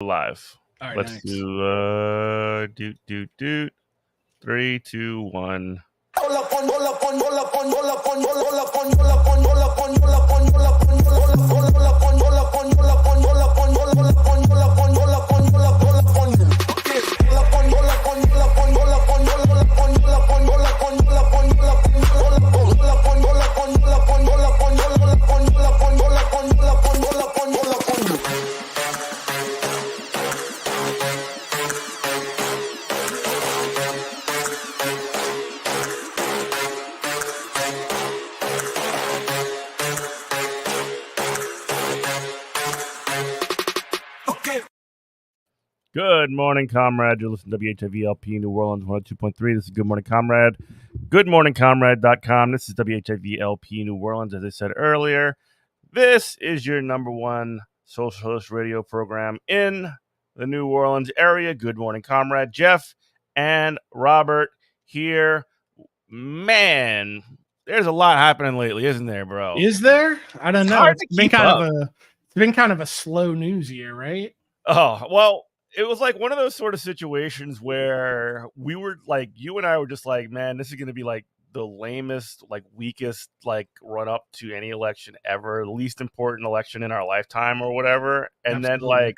Live. All right, Let's nice. do 3, 2, 1. Good morning, Comrade. You're listening to WHIVLP New Orleans 102.3. This is Good Morning Comrade. GoodMorningComrade.com. This is WHIVLP New Orleans. As I said earlier, this is your number one socialist radio program in the New Orleans area. Good Morning Comrade. Jeff and Robert here. Man, there's a lot happening lately, isn't there, bro? Is there? I don't It's know. hard It's to been keep kind up. of a slow news year, right? Oh, well, it was like one of those sort of situations where we were like, you and I were just like, man, this is going to be like the lamest, like weakest, like run up to any election ever, the least important election in our lifetime or whatever. And Absolutely.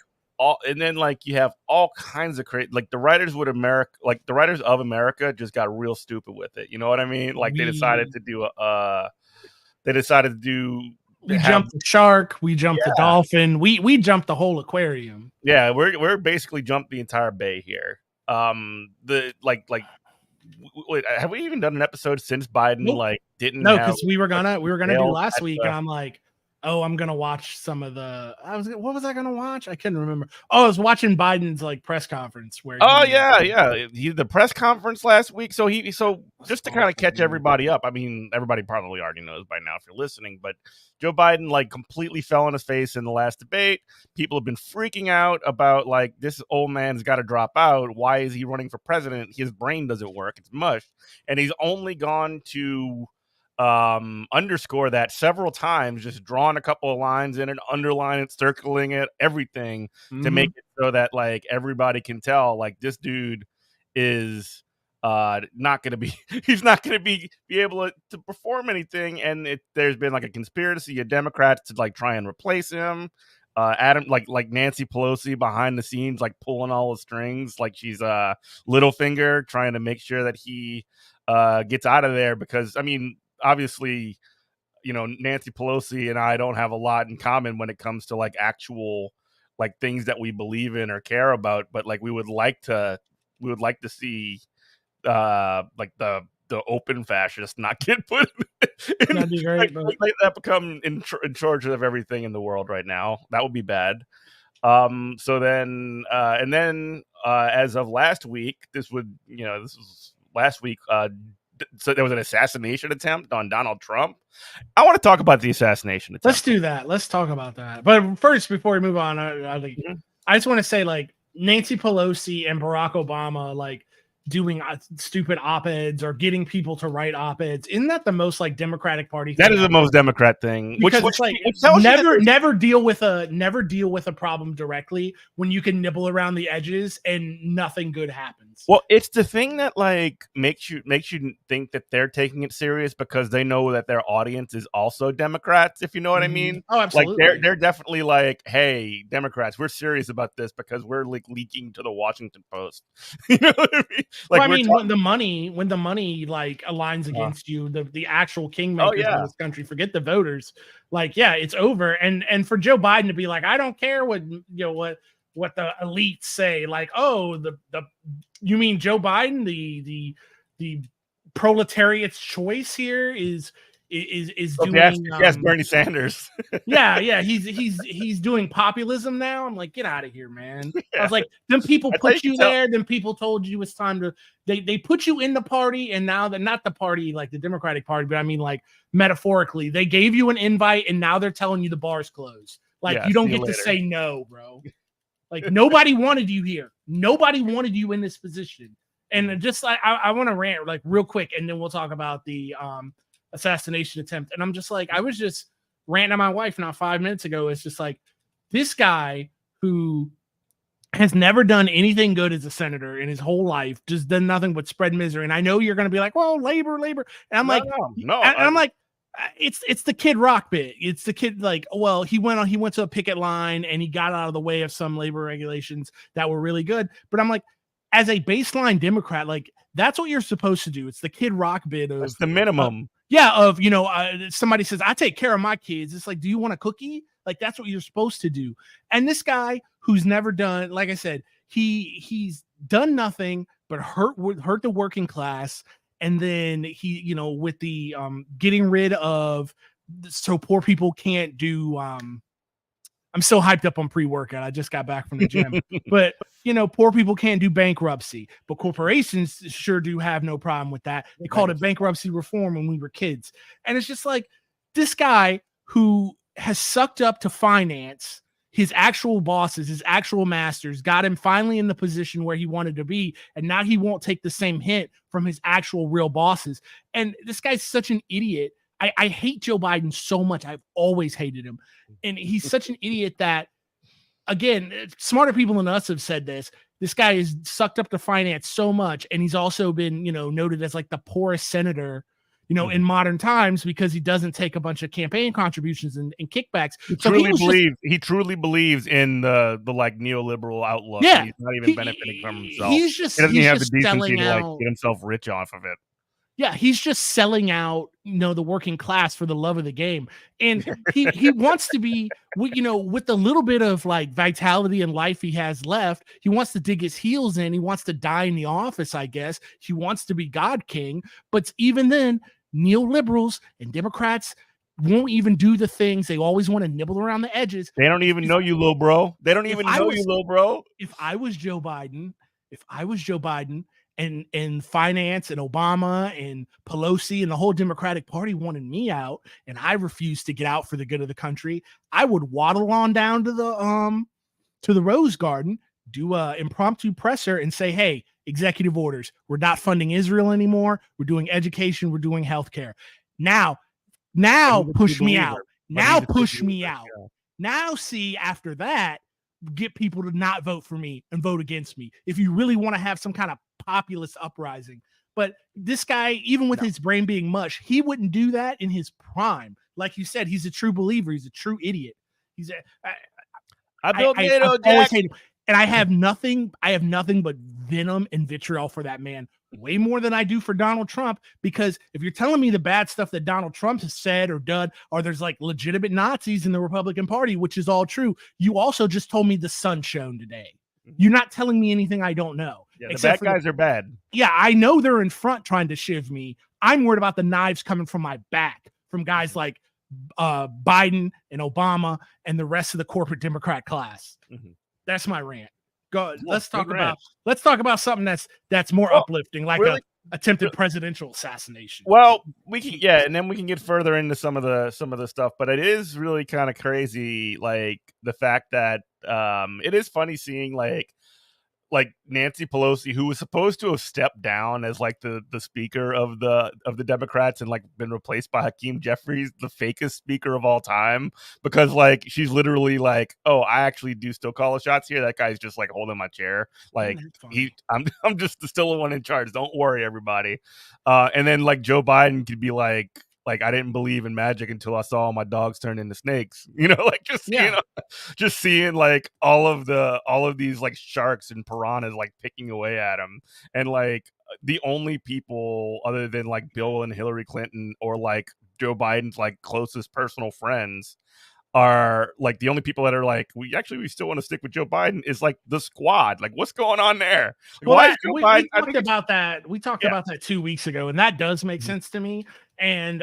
then you have all kinds of crazy, like the writers of America just got real stupid with it. You know what I mean? Like they decided to do we jumped the shark, we jumped the dolphin, we jumped the whole aquarium. Yeah, we're basically jumped the entire bay here. Wait, have we even done an episode since Biden didn't? No, because we were gonna do last week, and I'm like, oh, I'm gonna watch some of the. What was I gonna watch? I couldn't remember. Oh, I was watching Biden's press conference where. The press conference last week. So just to kind of catch everybody up. I mean, everybody probably already knows by now if you're listening, but Joe Biden completely fell on his face in the last debate. People have been freaking out about this old man's got to drop out. Why is he running for president? His brain doesn't work. It's mush, and he's only gone to underscore that several times, just drawing a couple of lines in it, underline it, circling it, everything to make it so that everybody can tell this dude is not going to be he's not going to be able to perform anything. And there's been a conspiracy of Democrats to try and replace him. Adam, like Nancy Pelosi behind the scenes, pulling all the strings, she's Littlefinger, trying to make sure that he gets out of there, because I mean, obviously, Nancy Pelosi and I don't have a lot in common when it comes to actual things that we believe in or care about, but we would like to see the open fascists not get put in. That'd be great, but that become in charge of everything in the world right now. That would be bad. As of last week, this was last week. So there was an assassination attempt on Donald Trump. I want to talk about the assassination attempt. Let's do that. Let's talk about that. But first, before we move on, I just want to say Nancy Pelosi and Barack Obama doing stupid op-eds or getting people to write op-eds. Isn't that the most Democratic Party thing? That is the most Democrat thing. Because it's never deal with a problem directly when you can nibble around the edges and nothing good happens. Well, it's the thing that makes you think that they're taking it serious because they know that their audience is also Democrats, if you know what I mean. Oh, absolutely. They're definitely hey, Democrats, we're serious about this because we're leaking to the Washington Post. You know what I mean? When the money aligns against you, the actual kingmakers of this country, forget the voters. It's over. And for Joe Biden to be I don't care what the elites say. You mean Joe Biden, the proletariat's choice here is doing yes, Bernie Sanders. he's doing populism now. I'm get out of here, man. I was them people put you there, then people told you it's time to they put you in the party, and now that not the party the Democratic Party, but I mean metaphorically, they gave you an invite and now they're telling you the bar's closed. You don't get to say no, bro. Nobody wanted you here. Nobody wanted you in this position. And just I want to rant real quick, and then we'll talk about the assassination attempt. And I'm just I was just ranting to my wife not 5 minutes ago. It's just this guy who has never done anything good as a senator in his whole life, just done nothing but spread misery. And I know you're going to be like, well, labor. And I'm I'm like, it's the Kid Rock bit. It's the kid like, well, he went to a picket line and he got out of the way of some labor regulations that were really good. But I'm like, as a baseline Democrat, like that's what you're supposed to do. It's the Kid Rock bit of that's the minimum. Somebody says, I take care of my kids. It's like, do you want a cookie? Like, that's what you're supposed to do. And this guy who's never done, like I said, he's done nothing but hurt the working class. And then he, with the getting rid of, so poor people can't do, I'm so hyped up on pre-workout. I just got back from the gym, but poor people can't do bankruptcy, but corporations sure do have no problem with that. They called it bankruptcy reform when we were kids. And it's just like this guy who has sucked up to finance, his actual bosses, his actual masters, got him finally in the position where he wanted to be. And now he won't take the same hint from his actual real bosses. And this guy's such an idiot. I hate Joe Biden so much. I've always hated him. And he's such an idiot that, again, smarter people than us have said this. This guy is sucked up to finance so much. And he's also been, noted as like the poorest senator, in modern times, because he doesn't take a bunch of campaign contributions and kickbacks. He truly believes in the like neoliberal outlook. Yeah, he's not even benefiting from himself. He doesn't have the decency to like get himself rich off of it. Yeah, he's just selling out, the working class for the love of the game. And he wants to be, with the little bit of like vitality and life he has left, he wants to dig his heels in. He wants to die in the office, I guess. He wants to be God King. But even then, neoliberals and Democrats won't even do the things. They always want to nibble around the edges. They don't even know you, little bro. They don't even know you, little bro. If I was Joe Biden, and finance and Obama and Pelosi and the whole Democratic Party wanted me out, and I refused to get out for the good of the country, I would waddle on down to the Rose Garden, do a impromptu presser, and say, "Hey, executive orders. We're not funding Israel anymore. We're doing education. We're doing healthcare. Now push me out. Now push me out. Now see after that." Get people to not vote for me and vote against me if you really want to have some kind of populist uprising. But this guy, even with his brain being mush, he wouldn't do that in his prime. Like you said, he's a true believer. He's a true idiot. I always hate him. And I have nothing but venom and vitriol for that man, way more than I do for Donald Trump. Because if you're telling me the bad stuff that Donald Trump has said or done, or there's like legitimate Nazis in the Republican Party, which is all true, you also just told me the sun shone today. You're not telling me anything I don't know. Yeah, the bad guys are bad. Yeah, I know they're in front trying to shiv me. I'm worried about the knives coming from my back from guys like Biden and Obama and the rest of the corporate Democrat class. Mm-hmm. That's my rant. Go. Let's talk about something that's more uplifting, like a attempted presidential assassination. Well, we can, and then we can get further into some of the stuff. But it is really kind of crazy, like the fact that it is funny seeing like Nancy Pelosi, who was supposed to have stepped down as like the speaker of the Democrats and like been replaced by Hakeem Jeffries, the fakest speaker of all time, because like she's literally like, oh, I actually do still call the shots here. That guy's just like holding my chair. Like I'm just still the one in charge. Don't worry, everybody. And then like Joe Biden could be like I didn't believe in magic until I saw my dogs turn into snakes, just seeing like all of these like sharks and piranhas like picking away at him. And like the only people other than like Bill and Hillary Clinton or like Joe Biden's like closest personal friends are like the only people that are like, we still want to stick with Joe Biden is like the squad. Like, what's going on there? Like, we talked about that. We talked about that 2 weeks ago, and that does make sense to me. And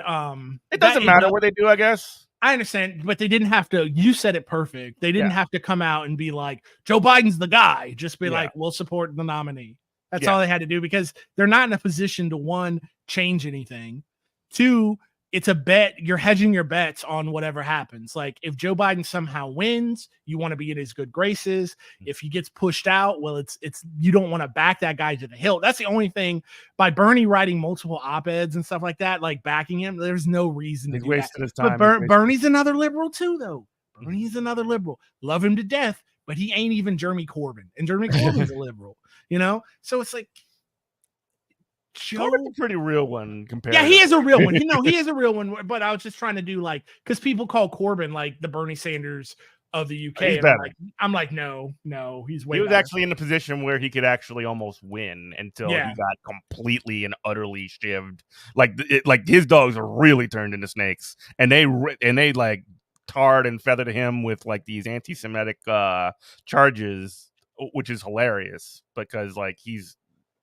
it doesn't matter what they do, I guess. I understand, but they didn't have to. You said it perfect. They didn't have to come out and be like, Joe Biden's the guy. Just be like, we'll support the nominee. That's all they had to do, because they're not in a position to, one, change anything. Two, it's a bet. You're hedging your bets on whatever happens. Like if Joe Biden somehow wins, you want to be in his good graces. If he gets pushed out, well, it's you don't want to back that guy to the hilt. That's the only thing. By Bernie writing multiple op-eds and stuff like that, like backing him, there's no reason to do that. His time. But Bernie's another liberal too, though. Bernie's another liberal. Love him to death, but he ain't even Jeremy Corbyn, and Jeremy Corbyn's a liberal, you know. So it's like Joe, Corbyn's a pretty real one compared. Yeah, he is a real one. You know, he is a real one. But I was just trying to do like, because people call Corbyn like the Bernie Sanders of the UK. He's And better. I'm like, no, he's way. He was better. actually in a position where he could actually almost win until he got completely and utterly shivved. Like his dogs are really turned into snakes, and they like tarred and feathered him with like these anti-Semitic charges, which is hilarious because like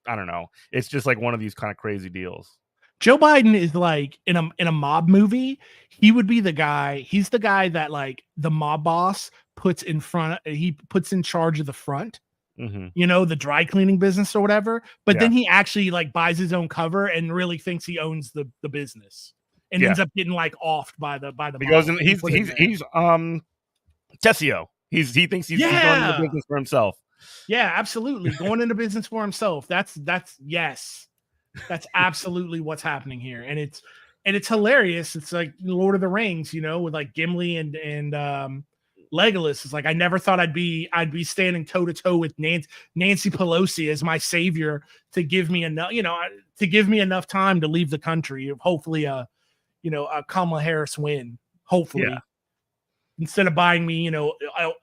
I don't know, it's just like one of these kind of crazy deals. Joe Biden is like in a mob movie. He would be the guy. He's the guy that like the mob boss puts in front. He puts in charge of the front. Mm-hmm. You know, the dry cleaning business or whatever. But then he actually like buys his own cover and really thinks he owns the business, and ends up getting like offed by the. He goes and he's Tessio. He thinks he's going into business for himself. Yeah, absolutely. Going into business for himself. That's yes. That's absolutely what's happening here. And it's hilarious. It's like Lord of the Rings, you know, with like Gimli and Legolas. It's like I never thought I'd be standing toe to toe with Nancy Pelosi as my savior to give me enough time to leave the country. Hopefully a Kamala Harris win. Hopefully. Yeah. Instead of buying me,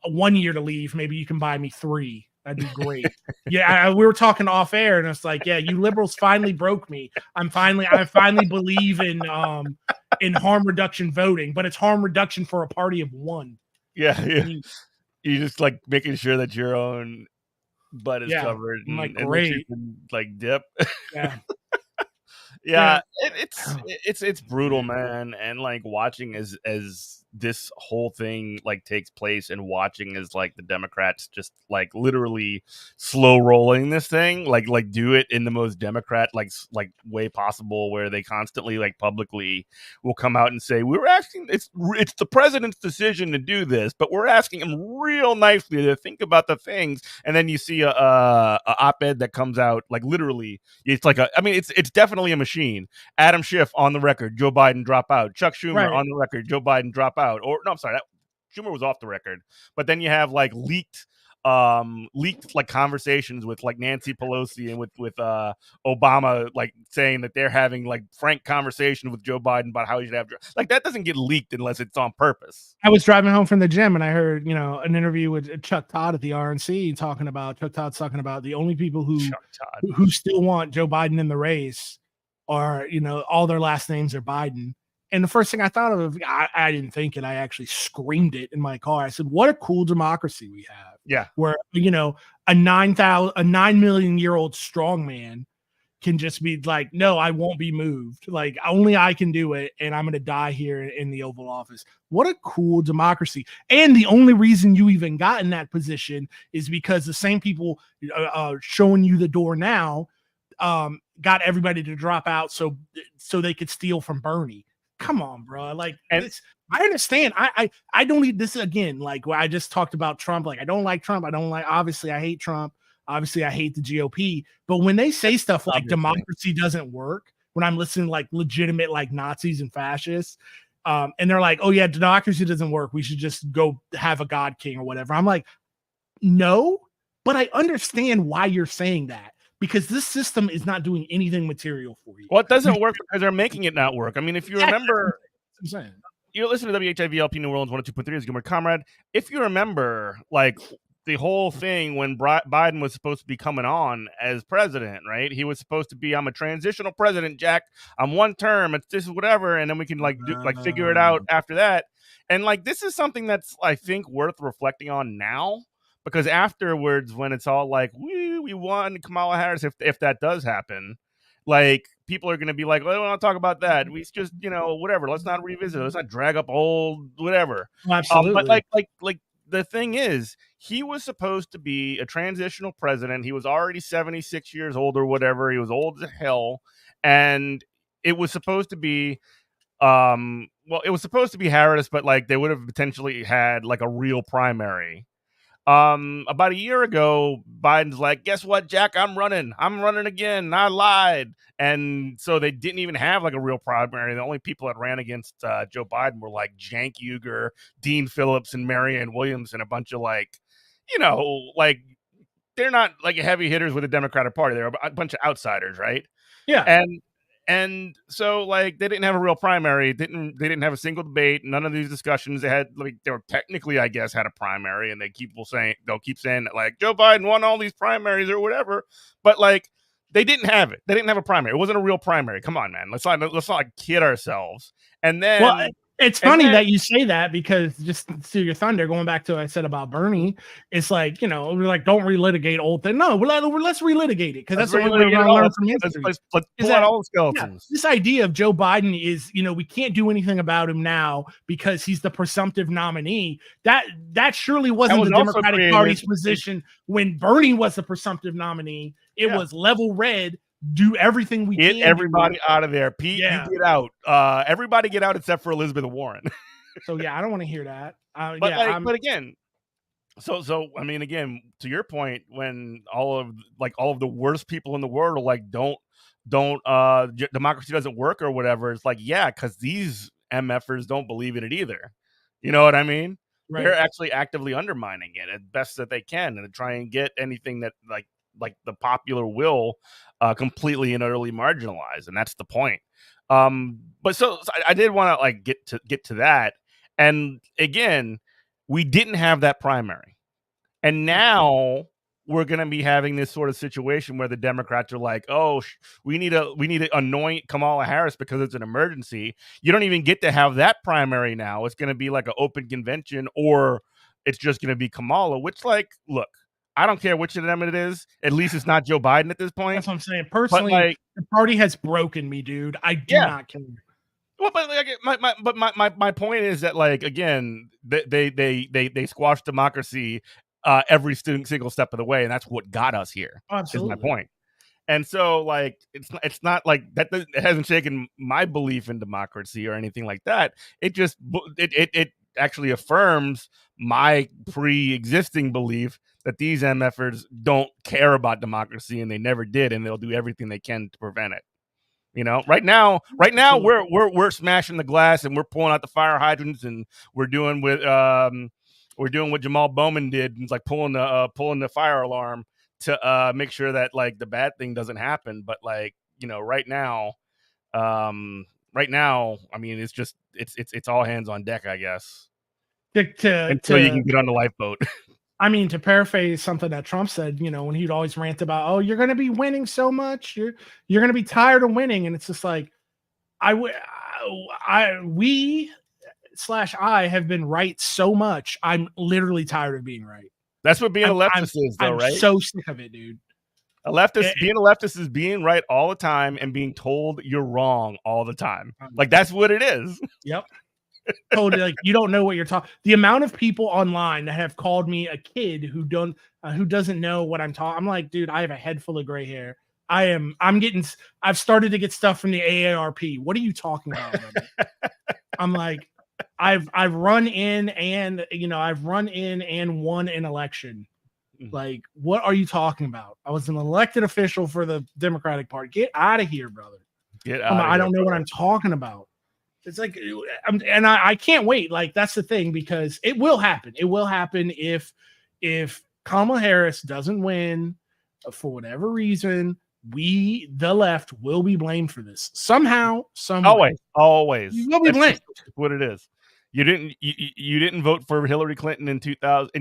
1 year to leave, maybe you can buy me 3. That'd be great. We were talking off air, and it's like, yeah, you liberals finally broke me. I finally believe in harm reduction voting, but it's harm reduction for a party of 1. Yeah. You just like making sure that your own butt is covered, and, like great, and can, like dip. Yeah. It's brutal, man. And like watching as this whole thing like takes place, and watching as like the Democrats just like literally slow rolling this thing, like do it in the most Democrat like way possible, where they constantly like publicly will come out and say, we're asking, it's the president's decision to do this, but we're asking him real nicely to think about the things. And then you see a op-ed that comes out, like literally it's like it's definitely a machine. Adam Schiff on the record, Joe Biden drop out. Chuck Schumer on the record, Joe Biden drop out. Or no, I'm sorry, Schumer was off the record. But then you have like leaked like conversations with like Nancy Pelosi and with Obama, like saying that they're having like frank conversation with Joe Biden about how he should have, like that doesn't get leaked unless it's on purpose. I was driving home from the gym and I heard an interview with Chuck Todd at the RNC Chuck Todd's talking about the only people who still want Joe Biden in the race are all their last names are Biden. And the first thing I thought of, I didn't think it. I actually screamed it in my car. I said, what a cool democracy we have. Yeah. Where, a 9 million year old strong man can just be like, no, I won't be moved. Like only I can do it. And I'm going to die here in the Oval Office. What a cool democracy. And the only reason you even got in that position is because the same people showing you the door now got everybody to drop out so they could steal from Bernie. Come on, bro. Like, this, I understand. I don't need this again. Like, I just talked about Trump. Like, I don't like Trump. Obviously, I hate Trump. Obviously, I hate the GOP. But when they say stuff like democracy doesn't work, when I'm listening to like legitimate like Nazis and fascists, and they're like, oh, yeah, democracy doesn't work. We should just go have a God king or whatever. I'm like, no, but I understand why you're saying that. Because this system is not doing anything material for you. Well, it doesn't work because they're making it not work. I mean, if you remember, you listen to WHIVLP New Orleans 102.3 as Gilbert Comrade. If you remember, like the whole thing when Biden was supposed to be coming on as president, right? He was supposed to be, I'm a transitional president, Jack. I'm 1 term. It's this whatever, and then we can figure it out after that. And like this is something that's I think worth reflecting on now. Because afterwards, when it's all like, we won Kamala Harris, if that does happen, like, people are going to be like, well, I don't want to talk about that. We just, whatever. Let's not revisit it. Let's not drag up old whatever. Absolutely. But like the thing is, he was supposed to be a transitional president. He was already 76 years old or whatever. He was old as hell. And it was supposed to be, it was supposed to be Harris, but like they would have potentially had like a real primary. About a year ago, Biden's like, guess what, Jack? I'm running again. I lied. And so they didn't even have like a real primary. The only people that ran against Joe Biden were like Cenk Uygur, Dean Phillips, and Marianne Williams, and a bunch of like, you know, like they're not like heavy hitters with the Democratic Party. They're a bunch of outsiders, right? Yeah. And so like they didn't have a real primary. They didn't have a single debate. None of these discussions. They had like they were technically, I guess, had a primary, and they'll keep saying that like Joe Biden won all these primaries or whatever. But like they didn't have it. They didn't have a primary. It wasn't a real primary. Come on, man. Let's not kid ourselves. And Well, then it's funny that you say that, because just to steal your thunder, going back to what I said about Bernie, it's like, you know, we're like, don't relitigate old thing. No, let's relitigate it, because that's the only way we're going to learn from history. Let's pull out all the skeletons. Yeah, this idea of Joe Biden is, you know, we can't do anything about him now because he's the presumptive nominee. That surely wasn't the Democratic Party's position when Bernie was the presumptive nominee. It was level red. Do everything we can. Get everybody out of there. Pete, you get out. Everybody get out except for Elizabeth Warren. So yeah, I don't want to hear that. But again, so I mean, again, to your point, when all of the worst people in the world are like, don't democracy doesn't work or whatever. It's like, yeah, because these MFers don't believe in it either. You know what I mean? Right. They're actually actively undermining it as best that they can and try and get anything that like the popular will completely and utterly marginalized, and that's the point. But so I did want to like get to that, and again, we didn't have that primary, and now we're going to be having this sort of situation where the Democrats are like, oh, we need to anoint Kamala Harris because it's an emergency. You don't even get to have that primary now. It's going to be like an open convention, or it's just going to be Kamala, which, like, look, I don't care which of them it is. At least it's not Joe Biden at this point. That's what I'm saying. Personally, like, the party has broken me, dude. I do not care. Well, but like, my point is that, like, again, they squash democracy every single step of the way, and that's what got us here. Absolutely. Is my point. And so, like, it's not like that. It hasn't shaken my belief in democracy or anything like that. It just it actually affirms my pre-existing belief that these MFers don't care about democracy, and they never did, and they'll do everything they can to prevent it. You know, right now we're smashing the glass and we're pulling out the fire hydrants, and we're doing what Jamal Bowman did, and like pulling the fire alarm to make sure that like the bad thing doesn't happen. But like, you know, right now, I mean, it's just it's all hands on deck, I guess. Until you can get on the lifeboat. I mean, to paraphrase something that Trump said, you know, when he'd always rant about, oh, you're going to be winning so much, you're going to be tired of winning, and it's just like, we have been right so much. I'm literally tired of being right. That's what being a leftist is, though, right? I'm so sick of it, dude. Being a leftist is being right all the time and being told you're wrong all the time. Like, that's what it is. Yep. Told like, you don't know what you're talking. The amount of people online that have called me a kid who doesn't know what I'm talking. I'm like, dude, I have a head full of gray hair. I've started to get stuff from the AARP. What are you talking about? I'm like, I've run in and won an election. Like, what are you talking about? I was an elected official for the Democratic Party. Get out of here, brother. I don't know what I'm talking about. It's like, and I can't wait. Like, that's the thing, because it will happen. It will happen if Kamala Harris doesn't win for whatever reason. We, the left, will be blamed for this somehow. Always. You will be blamed. That's what it is. You didn't vote for Hillary Clinton in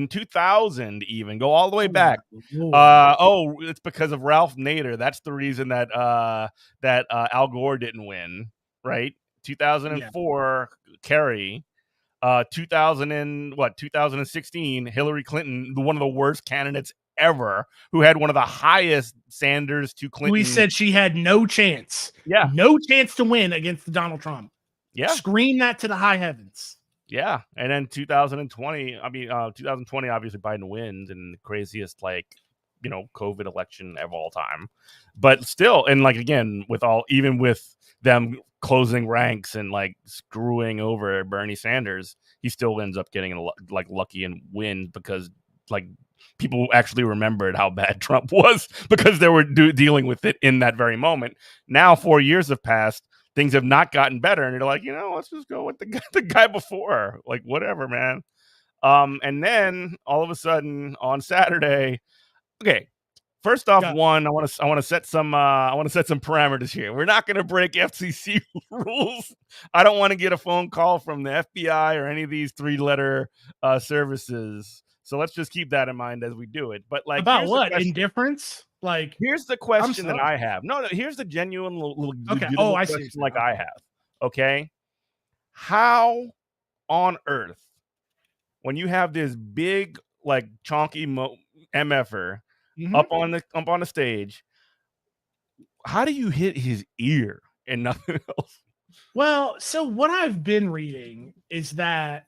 2000 even. Go all the way back. It's because of Ralph Nader. That's the reason that Al Gore didn't win, right? 2004, Kerry. 2016, Hillary Clinton, one of the worst candidates ever, who had one of the highest Sanders to Clinton. We said she had no chance. Yeah. No chance to win against Donald Trump. Yeah. Scream that to the high heavens. Yeah. And then 2020, obviously Biden wins, and the craziest, like, you know, COVID election of all time. But still, and like, again, even with them closing ranks and like screwing over Bernie Sanders, he still ends up getting like lucky and win, because like people actually remembered how bad Trump was because they were dealing with it in that very moment. Now 4 years have passed, things have not gotten better, and you're like, you know, let's just go with the guy before. Like, whatever, man. And then all of a sudden on Saturday, okay. First off, one, I want to set some parameters here. We're not going to break FCC rules. I don't want to get a phone call from the FBI or any of these 3-letter services. So let's just keep that in mind as we do it. But like, about what? Indifference? Like, here's the question that I have. No, here's the genuine question like I have. Okay, how on earth, when you have this big like chonky MFer up on the stage, how do you hit his ear and nothing else? Well, so what I've been reading is that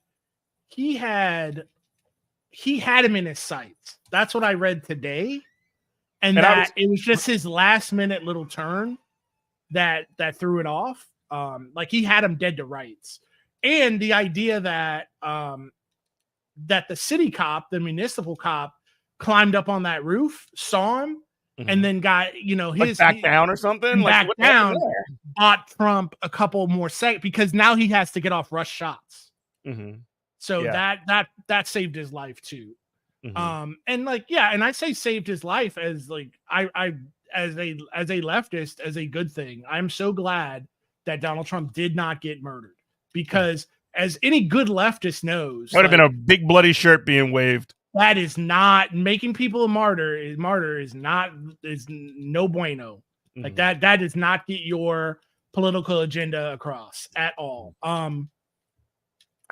he had him in his sights. That's what I read today. And that it was just his last minute little turn that threw it off. Like he had him dead to rights. And the idea that that the city cop, the municipal cop, climbed up on that roof, saw him, and then got, his back down or something. Back down, bought Trump a couple more seconds because now he has to get off rush shots. So that saved his life too. And like, and I say saved his life as like I as a leftist, as a good thing. I'm so glad that Donald Trump did not get murdered, because as any good leftist knows, would have been a big bloody shirt being waved. That is not making people a martyr. Is no bueno. Like that does not get your political agenda across at all.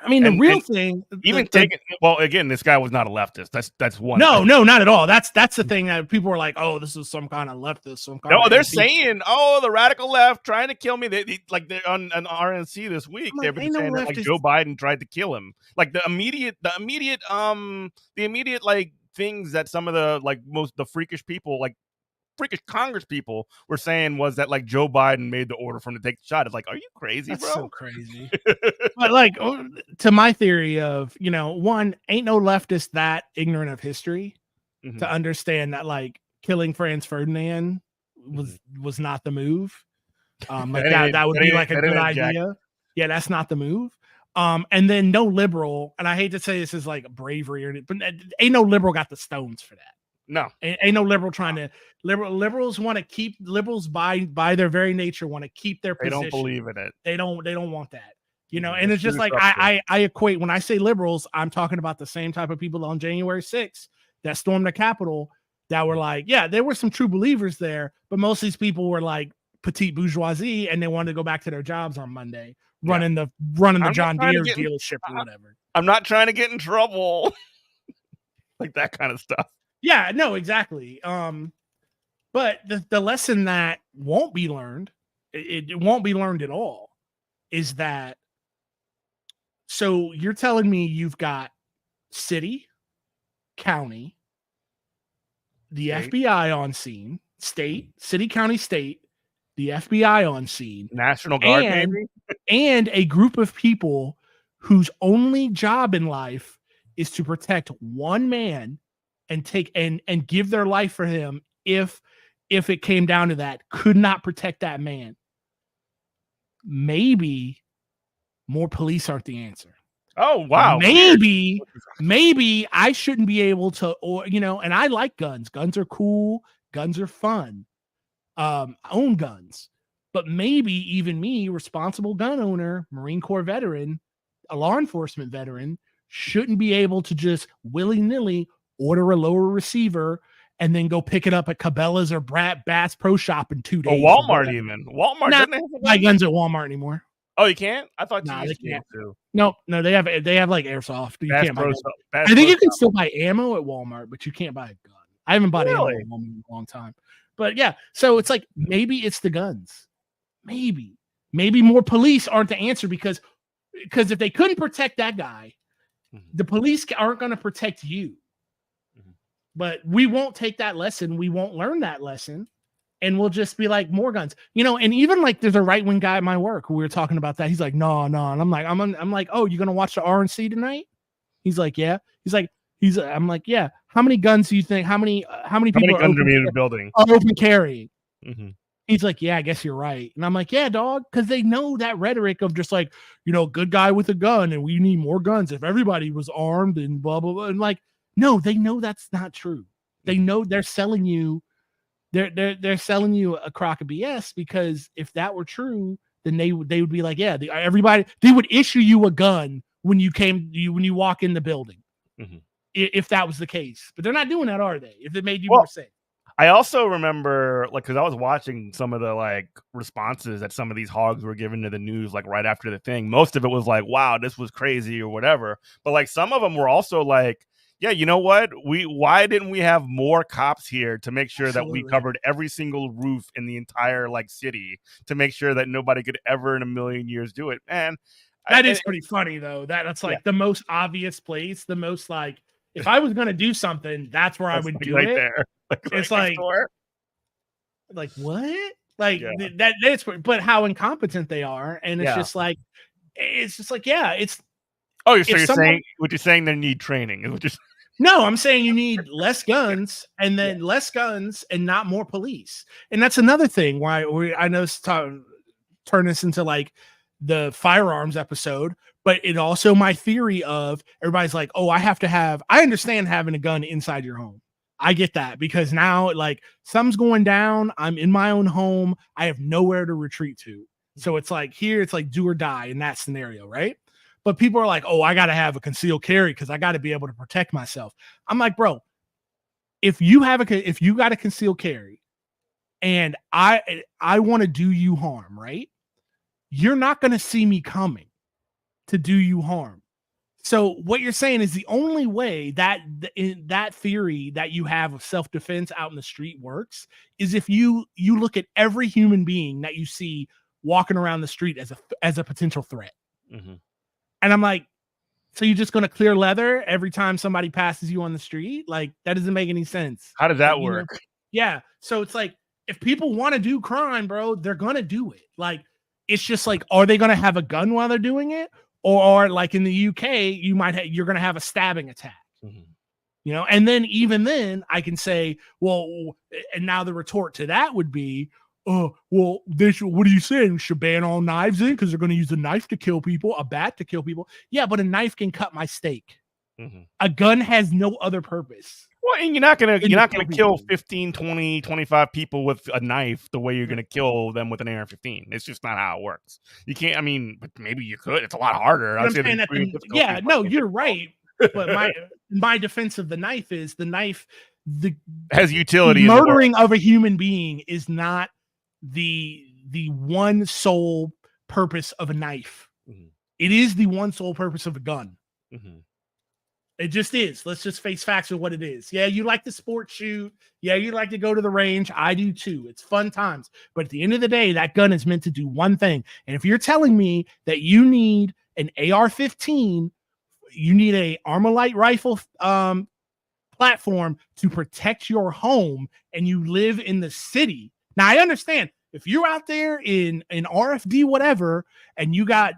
I mean, the real thing, even taking, well, again, this guy was not a leftist. That's one. No, not at all. That's the thing that people are like, oh, this is some kind of leftist. No, they're saying, the radical left trying to kill me. They like they're on RNC this week. They've been saying that, like, Joe Biden tried to kill him. Like the immediate like things that some of the freakish people, like freakish Congress people, were saying was that like Joe Biden made the order for him to take the shot. It's like, are you crazy, That's bro? So crazy. But like, to my theory of, one, ain't no leftist that ignorant of history to understand that like killing Franz Ferdinand was not the move. Like that would be like a good idea. Jack. Yeah, that's not the move. And then no liberal, and I hate to say this is like bravery, but ain't no liberal got the stones for that. No, ain't no liberal trying to liberals want to keep by their very nature want to keep their position. They don't believe in it. They don't want that, and it's just like I equate when I say liberals, I'm talking about the same type of people on January 6th that stormed the Capitol that were like, yeah, there were some true believers there, but most of these people were like petite bourgeoisie and they wanted to go back to their jobs on Monday, running the John Deere dealership or whatever. I'm not trying to get in trouble. Like that kind of stuff. Yeah, no, exactly. But the lesson that won't be learned, it won't be learned at all, is that, so you're telling me you've got city, county, the FBI on scene, state, city, county, state, the FBI on scene, National Guard, maybe? And a group of people whose only job in life is to protect one man and take and give their life for him if it came down to that, could not protect that man. Maybe more police aren't the answer. Oh, wow. Maybe I shouldn't be able to, and I like guns. Guns are cool. Guns are fun. Own guns. But maybe even me, responsible gun owner, Marine Corps veteran, a law enforcement veteran, shouldn't be able to just willy-nilly order a lower receiver and then go pick it up at Cabela's or Bass Pro Shop in 2 days. Or Walmart even. Walmart doesn't have buy guns at Walmart anymore. Oh, you can't? I thought you used to be able to. No, they have like airsoft. You can't buy I think you can still buy ammo at Walmart, but you can't buy a gun. I haven't bought ammo at Walmart in a long time. But yeah, so it's like maybe it's the guns. Maybe more police aren't the answer because if they couldn't protect that guy, the police aren't going to protect you. But we won't take that lesson. We won't learn that lesson. And we'll just be like, more guns, and even like there's a right-wing guy at my work who we were talking about that. He's like, no. And I'm like, oh, you're going to watch the RNC tonight? He's like, yeah. I'm like, yeah. How many guns do you think, how many people guns are in the building? Are open carrying? He's like, yeah, I guess you're right. And I'm like, yeah, dog, because they know that rhetoric of just like, good guy with a gun and we need more guns if everybody was armed and blah, blah, blah. And like, no, they know that's not true. They know they're selling you, they're selling you a crock of BS, because if that were true, then they would be like, yeah, everybody, they would issue you a gun when you walk in the building. If that was the case. But they're not doing that, are they? If it made you more safe. I also remember, like, because I was watching some of the like responses that some of these hogs were given to the news, like right after the thing. Most of it was like, "Wow, this was crazy" or whatever. But like some of them were also like, "Yeah, you know what? Why didn't we have more cops here to make sure that we covered every single roof in the entire like city to make sure that nobody could ever in a million years do it?" Man, that is pretty funny though. That's like the most obvious place, the most like, if I was gonna do something, that's where I would do right it. There. It's like what? Like that's, but how incompetent they are, and it's just like, yeah, it's. Oh, so you're saying what you're saying? They need training. Is what you're. No, I'm saying you need less guns, and then less guns and not more police. And that's another thing why I know turn this into like the firearms episode, but it also my theory of everybody's like, oh, I understand having a gun inside your home. I get that, because now like something's going down. I'm in my own home. I have nowhere to retreat to. So it's like here, it's like do or die in that scenario, right? But people are like, oh, I got to have a concealed carry because I got to be able to protect myself. I'm like, bro, if you got a concealed carry and I want to do you harm, right? You're not going to see me coming to do you harm. So what you're saying is the only way that that theory that you have of self-defense out in the street works is if you look at every human being that you see walking around the street as a potential threat. And I'm like, so you're just going to clear leather every time somebody passes you on the street? Like, that doesn't make any sense. How does that work? Yeah. So it's like, if people want to do crime, bro, they're going to do it. Like, it's just like, are they going to have a gun while they're doing it? Or like in the UK, you're going to have a stabbing attack. And then even then I can say, well, and now the retort to that would be, well, what are you saying? Should ban all knives in because they're going to use a knife to kill people, a bat to kill people? Yeah, but a knife can cut my steak. A gun has no other purpose. Well, and you're not gonna kill 15, 20, 25 people with a knife the way you're gonna kill them with an AR-15. It's just not how it works. You can't. I mean, but maybe you could. It's a lot harder. You're right. But my defense of the knife is has utility. Murdering of a human being is not the one sole purpose of a knife. It is the one sole purpose of a gun. It just is. Let's just face facts of what it is. Yeah, you like to sport shoot. Yeah, you like to go to the range. I do too. It's fun times. But at the end of the day, that gun is meant to do one thing. And if you're telling me that you need an AR-15, you need a Armalite rifle platform to protect your home, and you live in the city. Now, I understand if you're out there in RFD, whatever, and you got,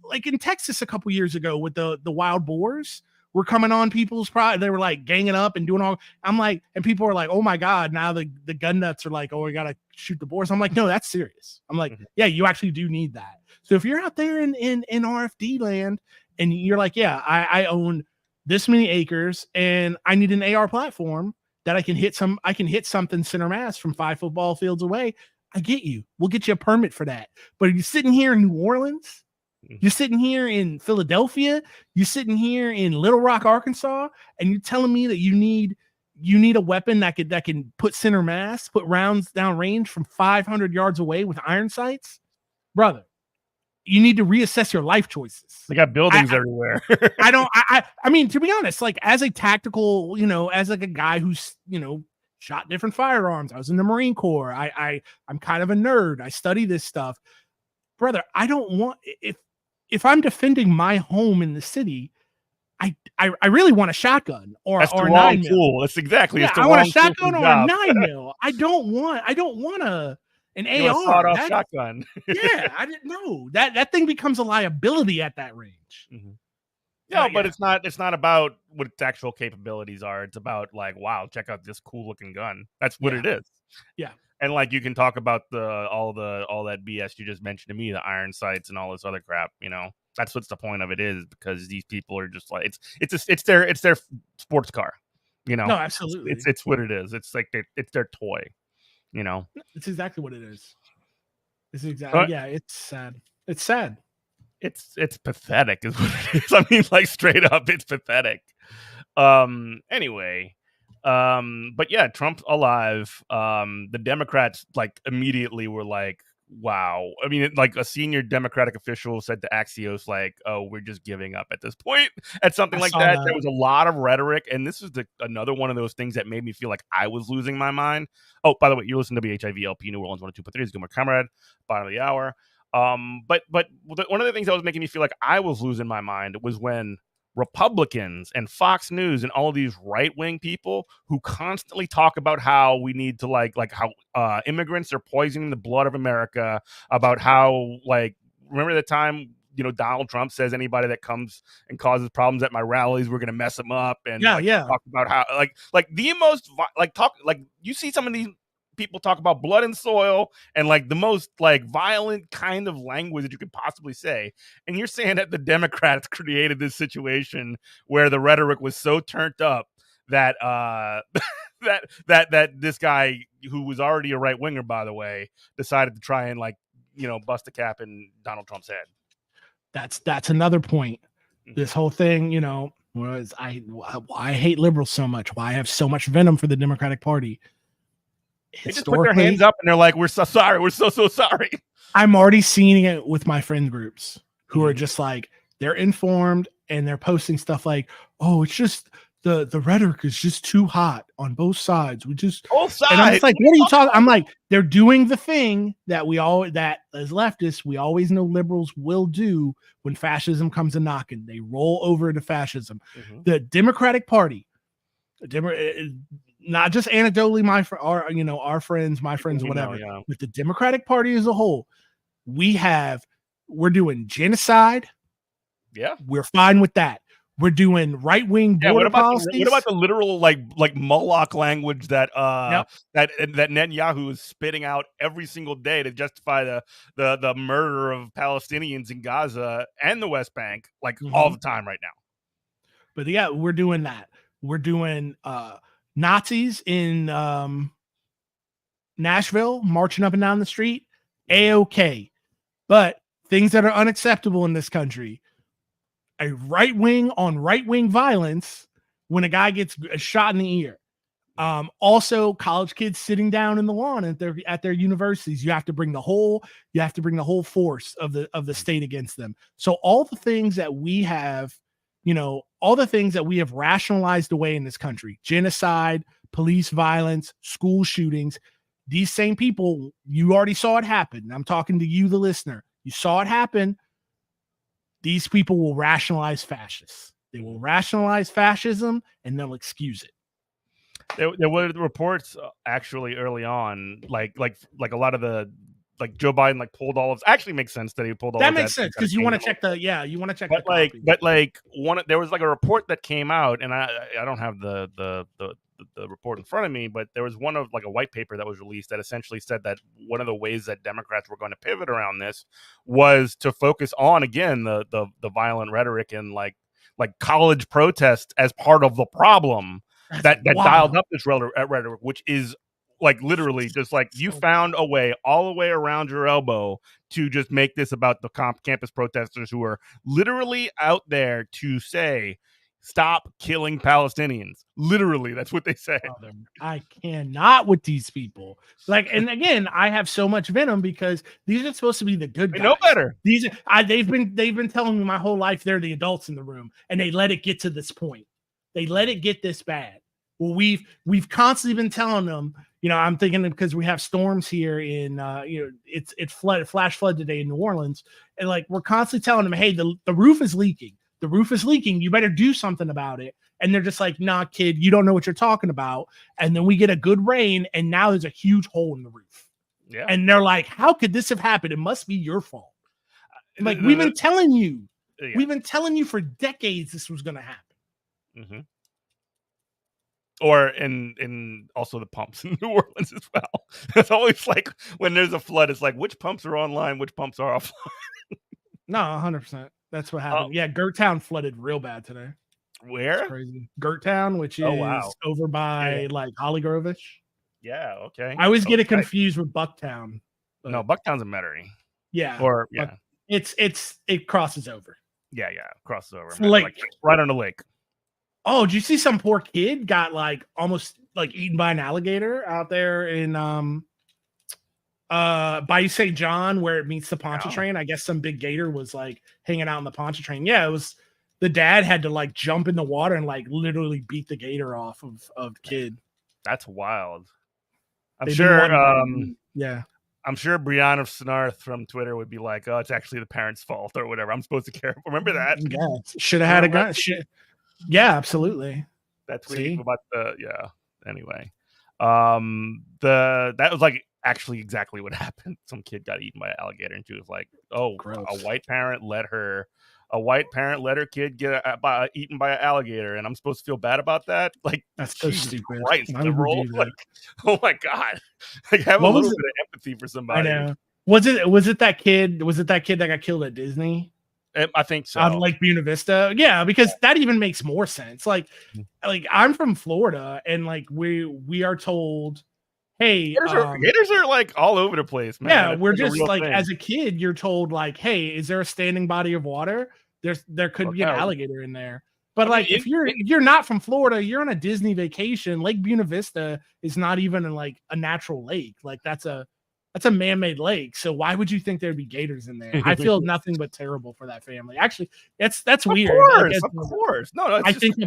like in Texas a couple years ago with the wild boars were coming on people's they were like ganging up and doing all. I'm like, and people are like, oh my God, now the gun nuts are like, oh, we got to shoot the boars. I'm like, no, that's serious. I'm like, yeah, you actually do need that. So if you're out there in RFD land and you're like, yeah, I own this many acres and I need an AR platform that I can hit something center mass from 5 football fields away. I get you. We'll get you a permit for that. But are you sitting here in New Orleans? You're sitting here in Philadelphia. You're sitting here in Little Rock, Arkansas, and you're telling me that you need a weapon that can put center mass, put rounds down range from 500 yards away with iron sights, brother. You need to reassess your life choices. They got buildings everywhere. I mean, to be honest, like as a tactical, as like a guy who's, shot different firearms. I was in the Marine Corps. I'm kind of a nerd. I study this stuff. Brother, I don't want, if I'm defending my home in the city, I really want a shotgun or a 9mm. That's exactly. Yeah, I want a shotgun or a 9mm. I don't want an AR. Sawed-off shotgun. Yeah, I didn't know that thing becomes a liability at that range. Yeah, but it's not about what its actual capabilities are. It's about like, wow, check out this cool looking gun. That's what it is. Yeah. And like you can talk about all that BS you just mentioned to me, the iron sights and all this other crap. That's what's the point of it is, because these people are just like it's their sports car. No, absolutely. It's what it is. It's like it's their toy. It's exactly what it is. It's exactly yeah. It's sad. It's sad. It's pathetic, is what it is. I mean, like straight up, it's pathetic. Anyway. But yeah, Trump's alive. The Democrats like immediately were like, wow. I mean, like a senior Democratic official said to Axios, like, oh, we're just giving up at this point at something like that. There was a lot of rhetoric, and this is another one of those things that made me feel like I was losing my mind. Oh, by the way, you listen to WHIVLP New Orleans 102.3. It's Gilmore Comrade, bottom of the hour. But one of the things that was making me feel like I was losing my mind was when Republicans and Fox News and all these right-wing people who constantly talk about how we need to like how immigrants are poisoning the blood of America, about how remember the time Donald Trump says anybody that comes and causes problems at my rallies, we're gonna mess them up, and talk about how the most you see some of these people talk about blood and soil and like the most like violent kind of language that you could possibly say. And you're saying that the Democrats created this situation where the rhetoric was so turned up that that this guy, who was already a right winger, by the way, decided to try and bust a cap in Donald Trump's head. That's another point. This whole thing, was I hate liberals so much. Why I have so much venom for the Democratic Party. They just put their hands up and they're like, we're so sorry. We're so sorry. I'm already seeing it with my friend groups who are just like, they're informed and they're posting stuff like, oh, it's just the rhetoric is just too hot on both sides. We just both sides. And I'm just like, what are you talking? I'm like, they're doing the thing that that as leftists, we always know liberals will do when fascism comes a knocking. They roll over into fascism. The Democratic Party, not just anecdotally, our friends, my friends, whatever, with the Democratic Party as a whole, we're doing genocide. Yeah, we're fine with that. We're doing right-wing border policies. What about the literal like Moloch language that that Netanyahu is spitting out every single day to justify the murder of Palestinians in Gaza and the West Bank, all the time right now? But yeah, we're doing that. We're doing Nazis in Nashville marching up and down the street. A-okay. But things that are unacceptable in this country, a right wing on right wing violence when a guy gets shot in the ear. Also, college kids sitting down in the lawn at their universities. You have to bring the whole force of the state against them. So all the things that we have, all the things that we have rationalized away in this country, genocide, police violence, school shootings, these same people, you already saw it happen. I'm talking to you, the listener. You saw it happen. These people will rationalize fascists. They will rationalize fascism and they'll excuse it. There were reports actually early on, like a lot of the Joe Biden pulled all of. Actually, makes sense that he pulled all. That makes sense because you want to check you want to check. There was a report that came out, and I don't have the report in front of me, but there was one of a white paper that was released that essentially said that one of the ways that Democrats were going to pivot around this was to focus on again the violent rhetoric and like college protests as part of the problem. That dialed up this rhetoric, which is literally just you found a way all the way around your elbow to just make this about the campus protesters who are literally out there to say, stop killing Palestinians. Literally, that's what they say. I cannot with these people. And again, I have so much venom because these are supposed to be the good guys. They know better. They've been telling me my whole life they're the adults in the room, and they let it get to this point. They let it get this bad. Well, we've constantly been telling them, I'm thinking because we have storms here in, it's flash flood today in New Orleans. And we're constantly telling them, hey, the roof is leaking. The roof is leaking. You better do something about it. And they're just like, nah, kid, you don't know what you're talking about. And then we get a good rain and now there's a huge hole in the roof. Yeah. And they're like, how could this have happened? It must be your fault. We've been telling you. Yeah. We've been telling you for decades this was going to happen. Mm-hmm. Or in also the pumps in New Orleans as well. It's always like when there's a flood, it's like which pumps are online, which pumps are off. No, 100%. That's what happened. Yeah, Gerttown flooded real bad today. It's Where? crazy. Gerttown, which is wow. over by like Holly Grove-ish. Yeah, okay. I always get it Okay. confused with Bucktown. No, Bucktown's in Metairie. Yeah. Or but yeah. it crosses over. Yeah, crosses over. Like right on the lake. Oh, did you see some poor kid got like almost like eaten by an alligator out there in Bayou St. John where it meets the Pontchartrain? I guess some big gator was like hanging out in the Pontchartrain. Yeah, it was the dad had to like jump in the water and like literally beat the gator off of the kid. That's wild. I'm They sure yeah. I'm sure Brianna Snarth from Twitter would be like, "Oh, it's actually the parents' fault or whatever. I'm supposed to care." Remember that? Yeah. Should have had a gun. Yeah, absolutely. That tweet about Anyway, that was like actually exactly what happened. Some kid got eaten by an alligator, and she was like, "Oh, gross. A white parent let her kid get eaten by an alligator, and I'm supposed to feel bad about that? Like, that's so stupid. Christ, like, oh my god, like have a little bit of empathy for somebody." I know. Was it that kid? Was it that kid that got killed at Disney? I think so. On Lake Buena Vista. Yeah, because that even makes more sense. Like I'm from Florida, and like we are told, hey, gators are like all over the place, man. Yeah, we're just like thing. As a kid, you're told like, hey, is there a standing body of water? There could be an alligator in there. But if you're not from Florida, you're on a Disney vacation. Lake Buena Vista is not even like a natural lake. Like that's a man-made lake. So why would you think there'd be gators in there? I feel nothing but terrible for that family. Actually, that's weird. Of course. No, I think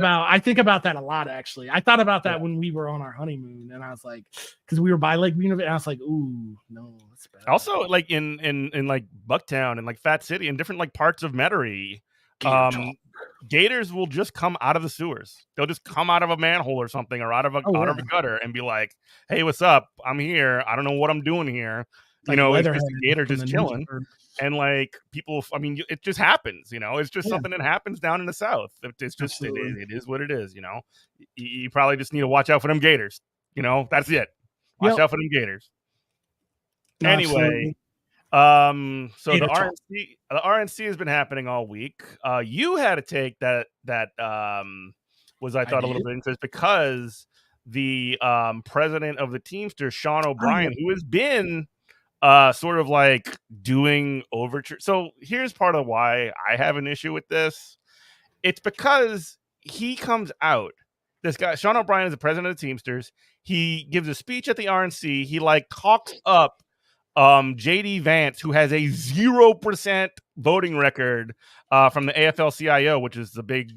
about that a lot. Actually, I thought about that when we were on our honeymoon, and I was like, because we were by Lake Buena Vista, and I was like, ooh, no, that's bad. Also, like in like Bucktown and like Fat City and different like parts of Metairie, gators will just come out of the sewers. They'll just come out of a manhole or something, or out of a gutter, and be like, "Hey, what's up? I'm here. I don't know what I'm doing here." Like, it's just a gator just chilling. And like people, I mean, it just happens. It's just something that happens down in the South. It's just it is what it is. You probably just need to watch out for them gators. That's it. Watch out for them gators. No, anyway. So the RNC has been happening all week. You had a take that was I thought a little bit interesting because the president of the Teamsters, Sean O'Brien, who has been sort of like doing overture. So here's part of why I have an issue with this. It's because he comes out. This guy, Sean O'Brien, is the president of the Teamsters. He gives a speech at the RNC. He like talks up JD Vance, who has a 0% voting record from the AFL-CIO, which is the big,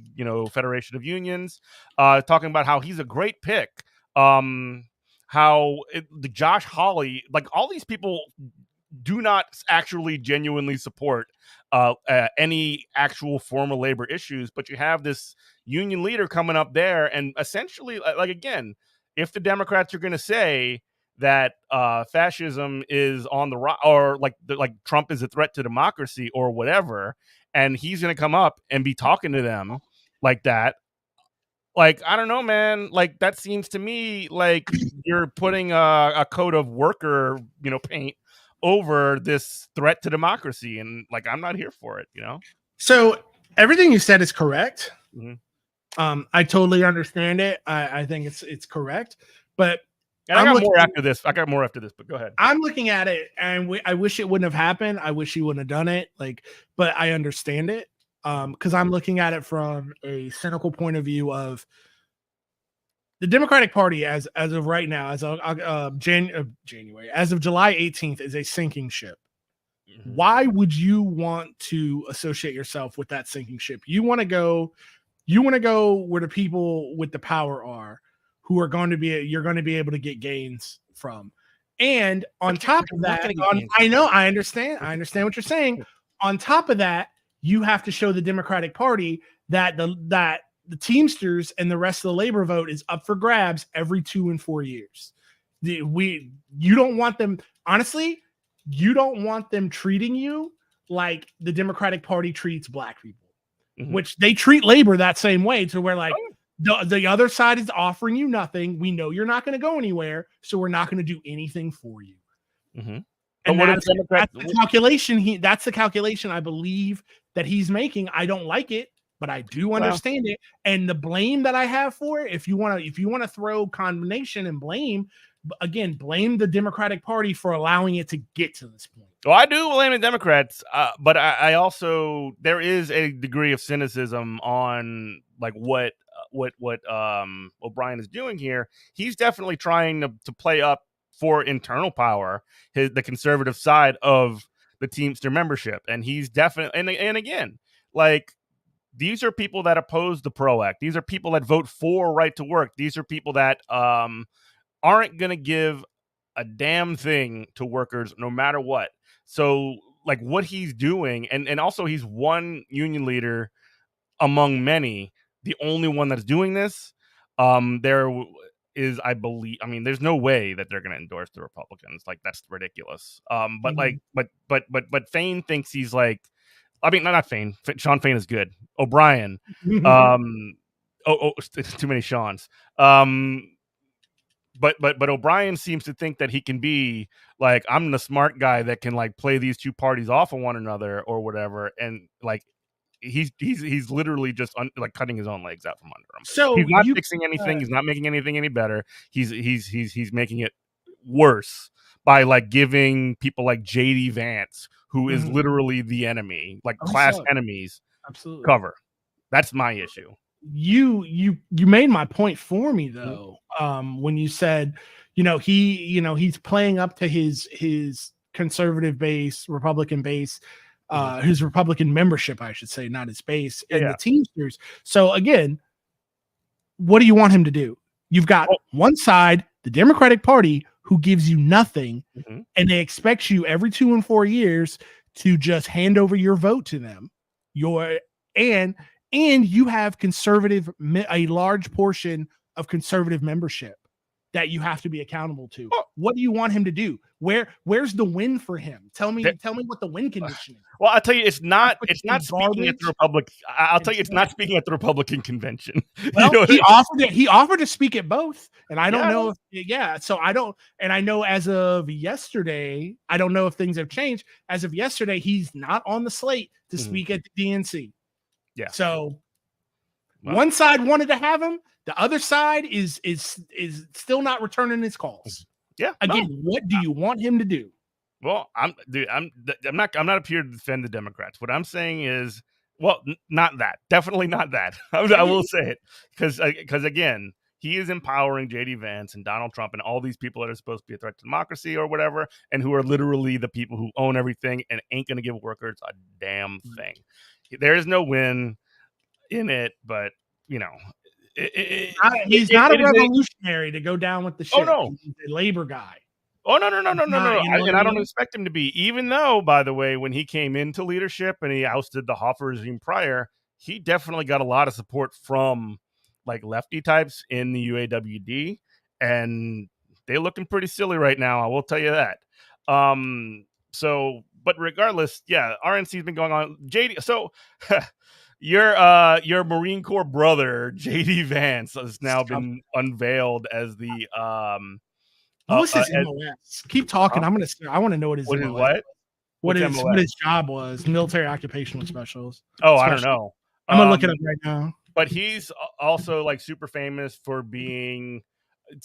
Federation of Unions, talking about how he's a great pick. The Josh Hawley, like all these people do not actually genuinely support any actual formal labor issues, but you have this union leader coming up there and essentially, like, again, if the Democrats are going to say that fascism is on the rise, or like Trump is a threat to democracy or whatever, and he's going to come up and be talking to them like that. Like, I don't know, man. Like, that seems to me like you're putting a coat of worker, paint over this threat to democracy. And like, I'm not here for it, So everything you said is correct. Mm-hmm. I totally understand it. I think it's correct, but and I got more after this. But go ahead. I'm looking at it, and I wish it wouldn't have happened. I wish he wouldn't have done it. But I understand it because I'm looking at it from a cynical point of view of the Democratic Party as of right now, as of January, as of July 18th, is a sinking ship. Mm-hmm. Why would you want to associate yourself with that sinking ship? You want to go where the people with the power are, who are going to be, you're going to be able to get gains from. And on top of that, I understand what you're saying. On top of that, you have to show the Democratic Party that the Teamsters and the rest of the labor vote is up for grabs every 2 and 4 years. You don't want them, honestly, you don't want them treating you like the Democratic Party treats black people, mm-hmm. which they treat labor that same way, to where like, The other side is offering you nothing. We know you're not going to go anywhere, so we're not going to do anything for you. Mm-hmm. And that's the calculation. That's the calculation I believe that he's making. I don't like it, but I do understand it. And the blame that I have for it, if you want to throw condemnation and blame, again, blame the Democratic Party for allowing it to get to this point. Well, I do blame the Democrats, but I also, there is a degree of cynicism on like what O'Brien is doing here. He's definitely trying to play up for internal power, the conservative side of the Teamster membership, and he's definitely and again, like, these are people that oppose the PRO Act. These are people that vote for right to work. These are people that aren't going to give a damn thing to workers no matter what. So like what he's doing, and also he's one union leader among many, the only one that's doing this. There is, I believe, I mean, there's no way that they're going to endorse the Republicans. Like, that's ridiculous. But like, but Fain thinks he's like, I mean, not Fain. Sean Fain is good. O'Brien. Too many Seans. But O'Brien seems to think that he can be like, I'm the smart guy that can like play these two parties off of one another or whatever, and like he's literally just like cutting his own legs out from under him. So he's not fixing anything. He's not making anything any better. He's making it worse by like giving people like JD Vance, who is literally the enemy, like class enemies, cover. That's my issue. You made my point for me though, when you said, he's playing up to his conservative base, Republican base, his Republican membership, I should say, not his base, and the Teamsters. So again, what do you want him to do? You've got one side, the Democratic Party, who gives you nothing, and they expect you every 2 and 4 years to just hand over your vote to them. And you have a large portion of conservative membership that you have to be accountable to. What do you want him to do? Where's the win for him? Tell me what the win condition is. Well, I'll tell you, it's not speaking at the Republic. I'll tell you, it's not speaking at the Republican convention. Well, he offered to speak at both, and I don't know if so I don't, and I know as of yesterday, I don't know if things have changed. As of yesterday, he's not on the slate to speak at the DNC. Yeah. So one side wanted to have him. The other side is still not returning his calls. Yeah. Again, what do you want him to do? Well, I'm not up here to defend the Democrats. What I'm saying is, well, not that. Definitely not that. I will say it because again, he is empowering JD Vance and Donald Trump and all these people that are supposed to be a threat to democracy or whatever, and who are literally the people who own everything and ain't going to give workers a damn thing. There is no win in it, but he's not a revolutionary to go down with the ship. Oh no, he's a labor guy. Oh no! I don't expect him to be. Even though, by the way, when he came into leadership and he ousted the Hoffa regime prior, he definitely got a lot of support from like lefty types in the UAWD, and they're looking pretty silly right now. I will tell you that. So, but regardless, RNC's been going on. JD, so your Marine Corps brother JD Vance has now been unveiled as the what was his MOS? Keep talking. I want to know what his MOS. What his job was. Military Occupational Specialist. I don't know. I'm gonna look it up right now. But he's also like super famous for being.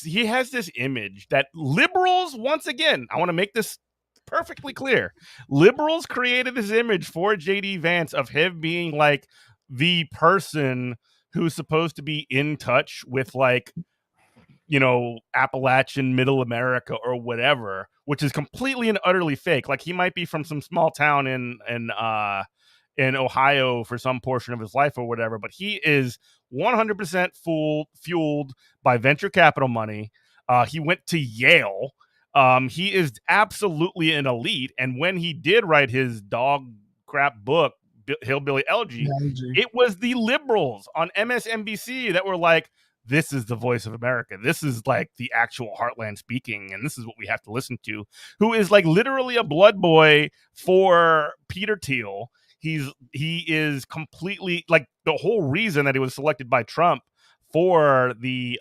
He has this image that liberals, once again, I want to make this perfectly clear. Liberals created this image for JD Vance of him being like the person who's supposed to be in touch with like, Appalachian Middle America or whatever, which is completely and utterly fake. Like he might be from some small town in Ohio for some portion of his life or whatever, but he is 100% fueled by venture capital money. He went to Yale. He is absolutely an elite. And when he did write his dog crap book, Hillbilly Elegy, it was the liberals on MSNBC that were like, this is the voice of America. This is like the actual heartland speaking. And this is what we have to listen to, who is like literally a blood boy for Peter Thiel. He is completely like the whole reason that he was selected by Trump for the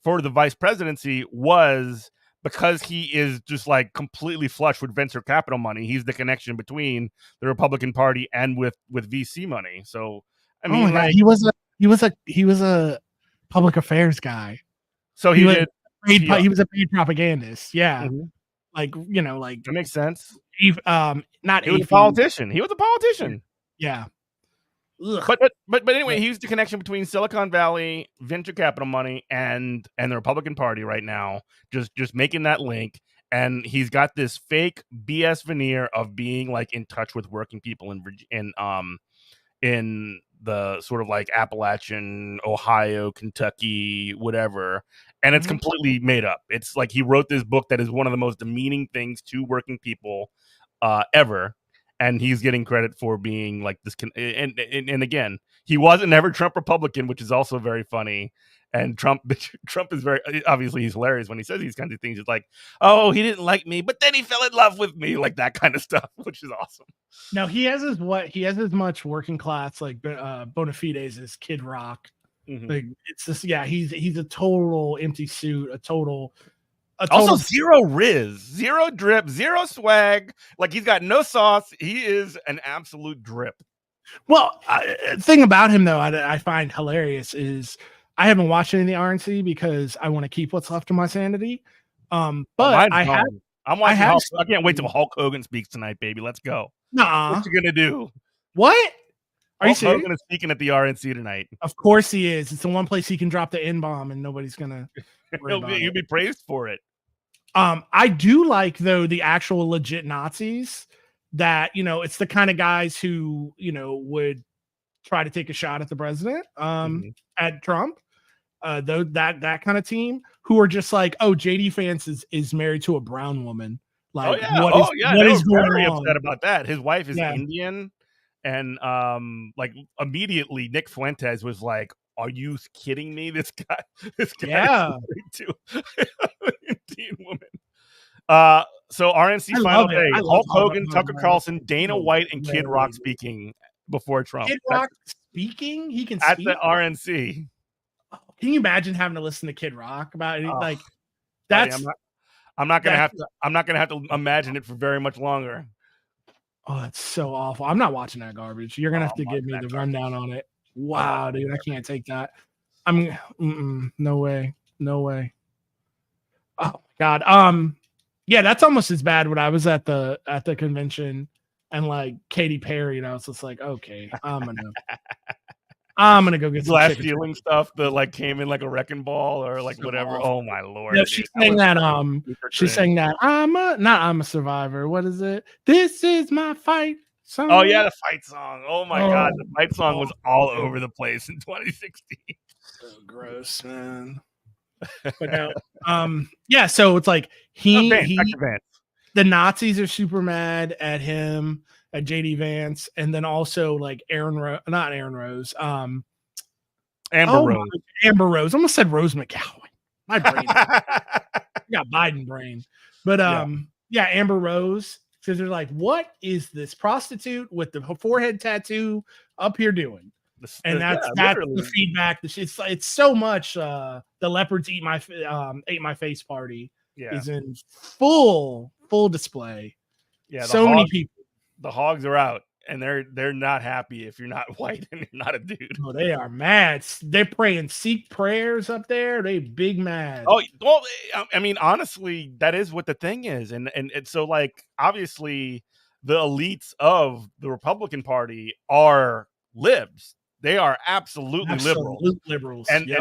vice presidency was because he is just like completely flush with venture capital money. He's the connection between the Republican Party and with VC money. So I mean, God, he was a public affairs guy. So he was did. He was a paid propagandist. Yeah, like that makes sense. Not he was a politician. He was a politician. Yeah. But anyway, he's the connection between Silicon Valley, venture capital money, and the Republican Party right now. Just making that link, and he's got this fake BS veneer of being like in touch with working people in the sort of like Appalachian, Ohio, Kentucky, whatever. And it's completely made up. It's like he wrote this book that is one of the most demeaning things to working people ever. And he's getting credit for being like this. And again, he wasn't ever Trump Republican, which is also very funny. And Trump is very, obviously he's hilarious when he says these kinds of things. It's like, oh, he didn't like me, but then he fell in love with me, like that kind of stuff, which is awesome. Now he has as much working class like bona fides as Kid Rock. Like it's just he's a total empty suit, also zero riz, zero drip, zero swag. Like he's got no sauce. He is an absolute drip. Well, thing about him though, I find hilarious is I haven't watched any of the RNC because I want to keep what's left of my sanity. But I can't wait till Hulk Hogan speaks tonight, baby. Let's go. Nah, what you gonna do? What? Are you serious? Hogan is speaking at the RNC tonight. Of course he is. It's the one place he can drop the N-bomb and nobody's gonna. He'll be praised for it. I do like though the actual legit Nazis that it's the kind of guys who would try to take a shot at the president, at Trump. Though that kind of team who are just like, oh, JD Vance is married to a brown woman. Like, what is going very on? Upset about that. His wife is Indian, and like immediately Nick Fuentes was like, "Are you kidding me? This guy is married to an Indian woman." So RNC final day: Hulk Hogan, Tucker Carlson, Dana White, and Kid Rock speaking before Trump. Kid Rock speaking? He can at speak? The RNC. Can you imagine having to listen to Kid Rock about it? Like that's. Buddy, I'm not gonna have to imagine it for very much longer. Oh, that's so awful. I'm not watching that garbage. You're gonna have to give me the rundown on it. Wow, dude, I can't take that. No way. Oh my God. Yeah, that's almost as bad when I was at the convention and like Katy Perry, and I was just like, okay, I'm gonna go get some glass stealing stuff that like came in like a wrecking ball or like whatever. Awful. Oh my Lord! Yeah, she sang that. I'm a survivor. What is it? This is my fight song. Oh yeah, the fight song. Oh my God, the fight song was all over the place in 2016. So gross, man. But no, yeah. So it's like the Nazis are super mad at him. At JD Vance, and then also like Amber Rose. Amber Rose. I almost said Rose McGowan. My brain. I got Biden brain. But Amber Rose. Because they're like, what is this prostitute with the forehead tattoo up here doing? And that's the feedback. It's so much. The leopards eat my face party is in full display. Yeah, so many people. The hogs are out, and they're not happy if you're not white and you're not a dude. Oh, they are mad. They're praying Sikh prayers up there. They big mad. Oh, well, I mean, honestly, that is what the thing is, and so like obviously the elites of the Republican Party are libs. They are absolute liberals. And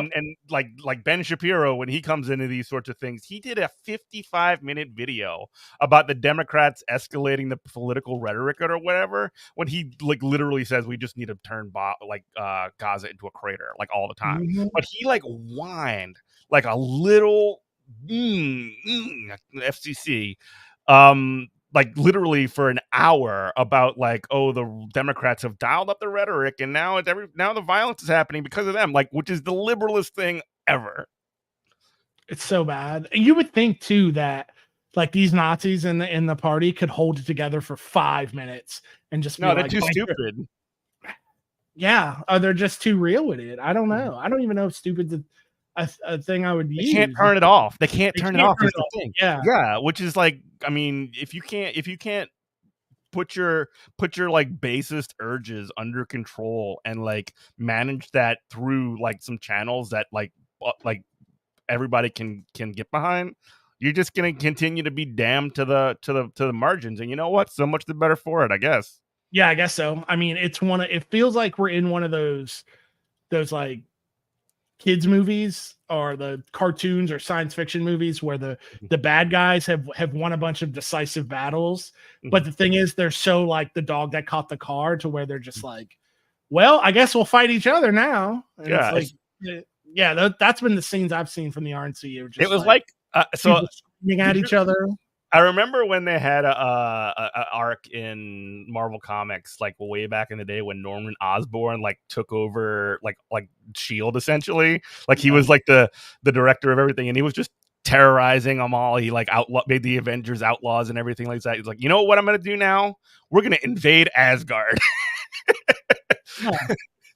like Ben Shapiro, when he comes into these sorts of things, he did a 55-minute video about the Democrats escalating the political rhetoric or whatever, when he like literally says we just need to turn Gaza into a crater like all the time. But he like whined like a little FCC like literally for an hour about like, oh, the Democrats have dialed up the rhetoric and now the violence is happening because of them, like, which is the liberalist thing ever. It's so bad. And you would think too that like these Nazis in the party could hold it together for 5 minutes and just they're too stupid. Yeah, they're just too real with it. I don't know. I don't even know if stupid's a thing I would use. They can't turn it off. They can't turn it off. turn Is it the off. thing. Yeah. Yeah, which is like, I mean, if you can't put your like basest urges under control and like manage that through like some channels that like everybody can get behind, you're just gonna continue to be damned to the margins. And you know what? So much the better for it, I guess. Yeah, I guess so. I mean, it feels like we're in one of those like kids movies or the cartoons or science fiction movies where the bad guys have won a bunch of decisive battles. But the thing is, they're so like the dog that caught the car to where they're just like, well, I guess we'll fight each other now. And Yeah, it's like, yeah, that's been the scenes I've seen from the RNC. It was like so screaming at each other. I remember when they had a arc in Marvel Comics, like way back in the day when Norman Osborn like took over like Shield essentially. Like he was like the director of everything, and he was just terrorizing them all. He like made the Avengers outlaws and everything like that. He's like, you know what I'm gonna do now? We're gonna invade Asgard. Yeah.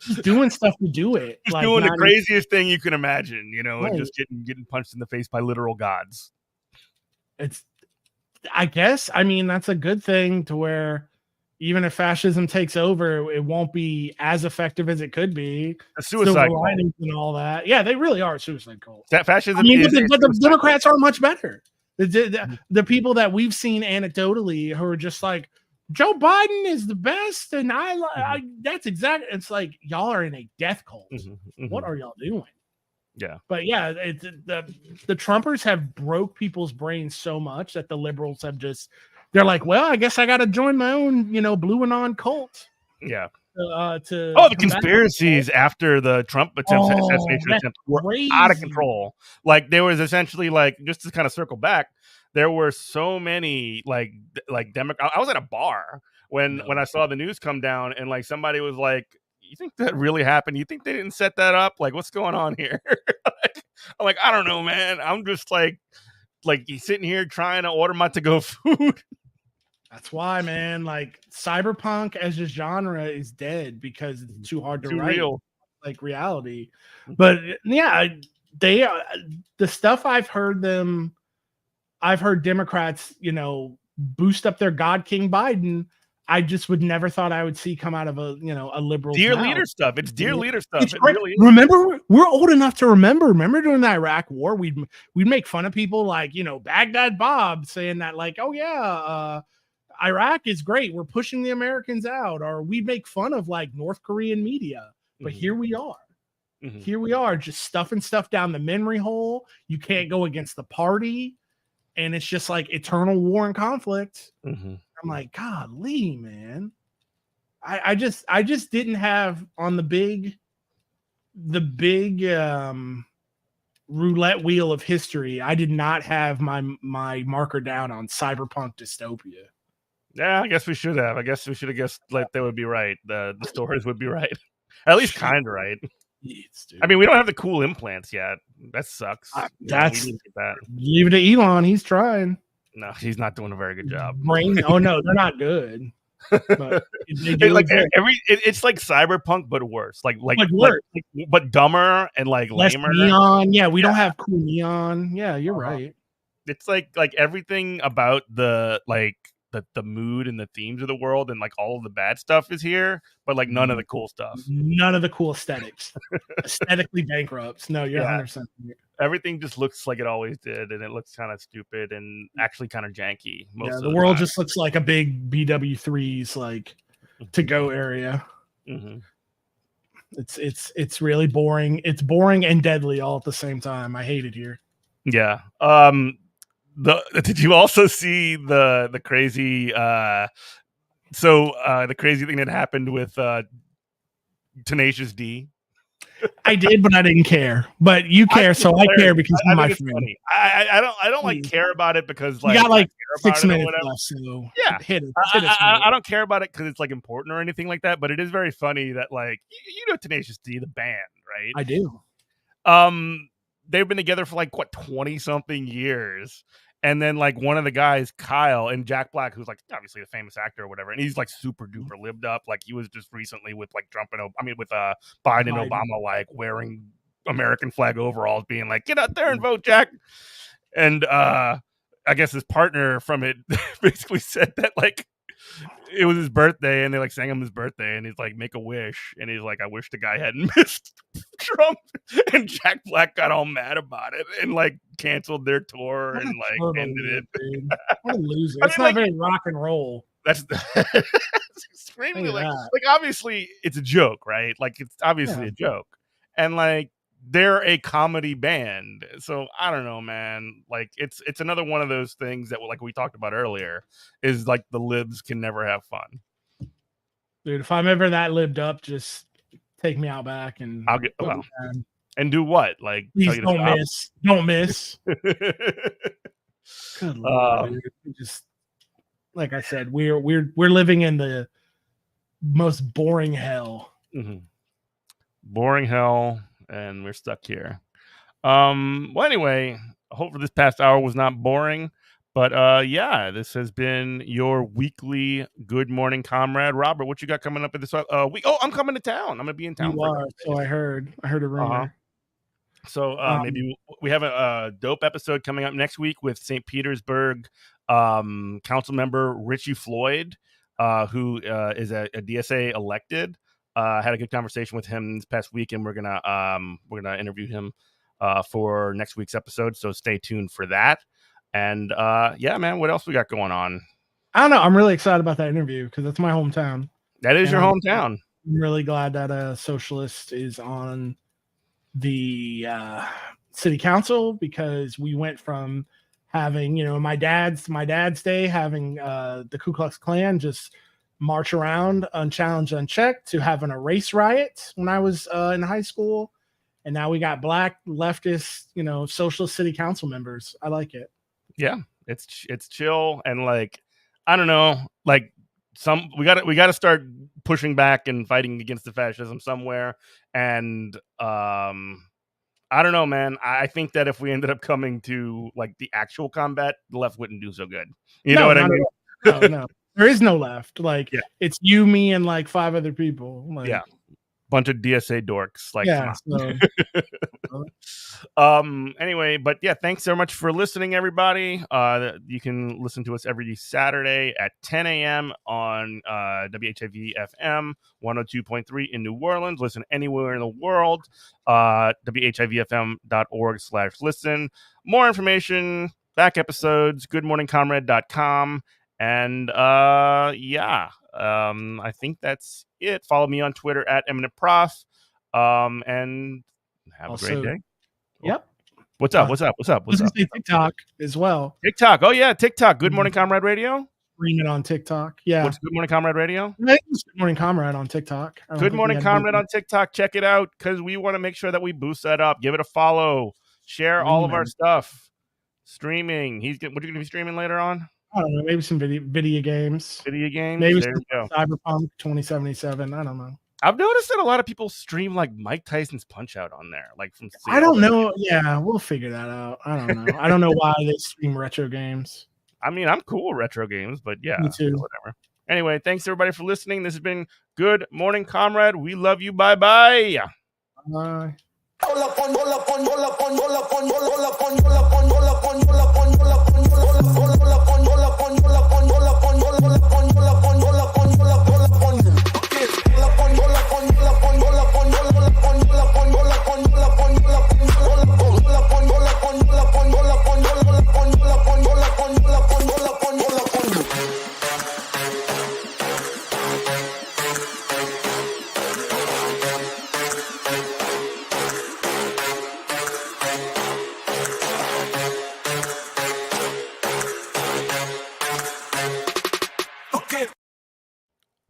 Just doing stuff to do it. Just like, doing the craziest thing you can imagine, you know, right. And just getting punched in the face by literal gods. I guess, I mean, that's a good thing to where even if fascism takes over, it won't be as effective as it could be. A suicide cult and all that. Yeah, they really are a suicide cult. That fascism. I mean, but the Democrats are much better. The people that we've seen anecdotally who are just like, Joe Biden is the best, and I that's exactly. It's like y'all are in a death cult. What are y'all doing? Yeah, but yeah, the Trumpers have broke people's brains so much that the liberals have they're like, well, I guess I got to join my own, blue anon cult. Yeah. The conspiracies after the Trump assassination attempt were out of control. Like there was essentially like, just to kind of circle back, there were so many like Democrats. I was at a bar when I saw the news come down, and like somebody was like, you think that really happened? You think they didn't set that up? Like, what's going on here? I'm like, I don't know, man. I'm just like sitting here trying to order my to-go food. That's why, man. Like, cyberpunk as a genre is dead because it's too hard to write. Real. Like reality. But yeah, they the stuff I've heard Democrats, boost up their God King Biden. I just would never thought I would see come out of a liberal dear leader stuff. It's dear leader stuff. It really is. Remember, we're old enough to remember during the Iraq War, we'd make fun of people like, Baghdad Bob saying that like, oh yeah, Iraq is great. We're pushing the Americans out, or we'd make fun of like North Korean media. But here we are. Here we are just stuffing stuff down the memory hole. You can't go against the party. And it's just like eternal war and conflict. I'm like, golly, man. I just didn't have on the big roulette wheel of history. I did not have my marker down on cyberpunk dystopia. Yeah, I guess we should have. I guess we should have guessed like they would be right. The stories would be right. At least kind of right. I mean, we don't have the cool implants yet. That sucks. Leave it to Elon. He's trying. No, he's not doing a very good job. Oh no, they're not good. But it's like cyberpunk, but worse. Like worse. But dumber and like less lamer. Neon. Yeah, we don't have cool neon. Yeah, you're right. It's like everything about the mood and the themes of the world and like all of the bad stuff is here, but like none of the cool stuff. None of the cool aesthetics. Aesthetically bankrupt. No, you're 100%. Everything just looks like it always did, and it looks kind of stupid and actually kind of janky. Most of the world just looks like a big BW3's like to go area. It's really boring. It's boring and deadly all at the same time. I hate it here. Yeah. Did you also see the crazy the crazy thing that happened with Tenacious D? I did, but I didn't care. But you care, so I care because you're my friend. I don't like care about it because like you got like 6 minutes left. So yeah, hit it. I don't care about it because it's like important or anything like that. But it is very funny that like you know Tenacious D, the band, right? I do. they've been together for like what 20 something years. And then like one of the guys, Kyle, and Jack Black, who's like obviously a famous actor or whatever, and he's like super duper lived up. Like he was just recently with like Trump and with Biden and Obama, like wearing American flag overalls, being like, get out there and vote, Jack. And I guess his partner from it basically said that like it was his birthday and they like sang him his birthday and he's like, make a wish, and he's like, I wish the guy hadn't missed Trump. And Jack Black got all mad about it and like canceled their tour and like ended it. What a loser. It's not very rock and roll. That's extremely like obviously it's a joke, right? Like it's obviously a joke. And like they're a comedy band. So I don't know, man. Like it's another one of those things that like we talked about earlier is like the libs can never have fun. Dude, if I'm ever that lived up, just take me out back and I'll get and do what? Like please don't miss. Don't miss. Good Lord, dude. Just like I said, we're living in the most boring hell. Mm-hmm. Boring hell. And we're stuck here. Well, anyway, hopefully this past hour was not boring. But this has been your weekly Good Morning Comrade. Robert, what you got coming up in this week? Oh, I'm coming to town. I'm gonna be in town. You are, so I heard a rumor. So maybe we have a dope episode coming up next week with St. Petersburg council member Richie Floyd, who is a DSA elected. Had a good conversation with him this past week, and we're gonna interview him for next week's episode. So stay tuned for that. And man, what else we got going on? I don't know. I'm really excited about that interview because that's my hometown. That is your hometown. I'm really glad that a socialist is on the city council, because we went from having, my dad's day, having the Ku Klux Klan just march around unchallenged, unchecked, to having a race riot when I was in high school. And now we got black leftist, socialist city council members. I like it. Yeah, it's chill. And like, I don't know, like we got to start pushing back and fighting against the fascism somewhere. And I don't know, man. I think that if we ended up coming to like the actual combat, the left wouldn't do so good. You know what I mean? No. There is no left. Like, it's you, me, and like 5 other people. Like, bunch of DSA dorks. Like, anyway, but thanks so much for listening, everybody. You can listen to us every Saturday at 10 a.m. on WHIV FM 102.3 in New Orleans. Listen anywhere in the world. WHIVFM.org/listen. More information, back episodes, goodmorningcomrade.com. And I think that's it. Follow me on Twitter at Eminent Prof. And have a great day. Yep. What's up? TikTok as well. TikTok. Oh yeah, TikTok. Good Morning Comrade Radio. Stream it on TikTok. Yeah. What's Good Morning Comrade Radio? Good Morning Comrade on TikTok. Good Morning Comrade on TikTok. Check it out, because we want to make sure that we boost that up. Give it a follow. Share all of our stuff. Streaming. What are you going to be streaming later on? I don't know, maybe some video games. Maybe there some Cyberpunk 2077. I don't know. I've noticed that a lot of people stream like Mike Tyson's Punch Out on there. Like from I don't know. Yeah, we'll figure that out. I don't know. I don't know why they stream retro games. I mean, I'm cool with retro games, but Me too. Whatever. Anyway, thanks everybody for listening. This has been Good Morning Comrade. We love you. Bye-bye. Bye.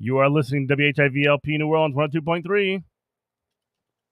You are listening to WHIVLP New Orleans 102.3.